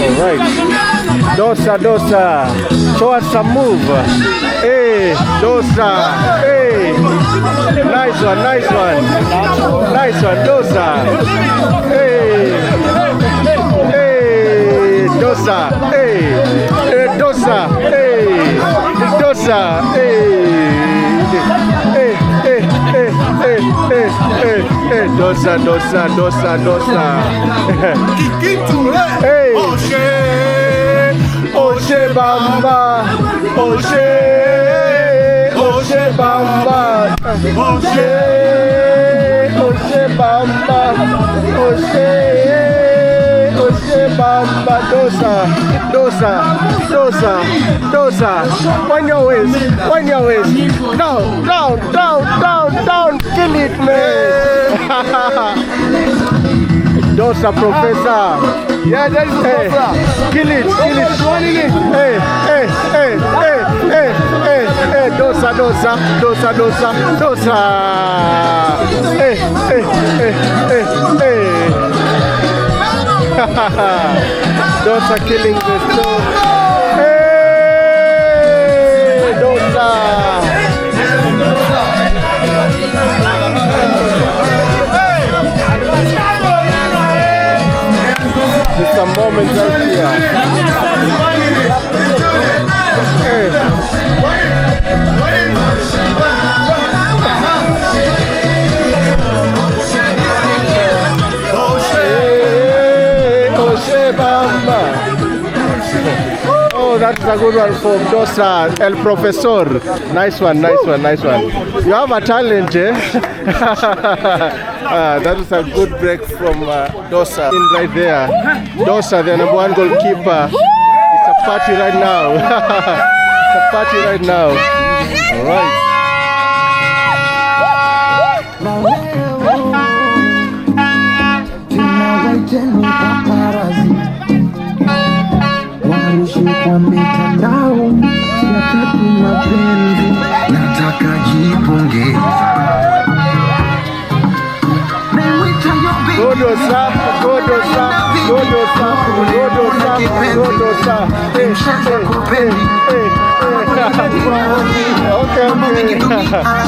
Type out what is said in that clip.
Alright. Dosa, dosa. Show us some move. Hey, dosa. Hey. Nice one, nice one. Nice one, dosa. Hey. Hey, dosa. Hey. Hey, dosa. Hey. Dosa. Hey. Hey, hey, hey, hey, hey, hey, hey. Dosa, dosa, dosa, dosa. Hey. Oche bamba, oche, oche bamba, oche, oche bamba, oche, oche bamba, dosa, dosa, dosa, dosa. Wind your waist, wind your waist. Down, down, down, down, down. Kill it, man. Dosa, professor. Yeah, that is the professor. Kill it, kill it. Hey, hey, hey, hey, hey, hey, hey. Dosa, dosa, dosa, dosa, dosa. Hey, hey, hey, hey, hey. Dosa killing the show. Hey, dosa. Just a moment right here. Hey. Oh, that's a good one from Dosa, El Profesor. Nice one, nice one, nice one. You have a talent, eh? That is a good break from Dosa. In right there. Dosa, the number one goalkeeper. It's a party right now. It's a party right now. All right. Kwa mitandao wakati mapenzi nataka jipongeza. Godosa, Godosa, Godosa, Godosa, Godosa. Hey, hey, hey, hey. Okay, okay.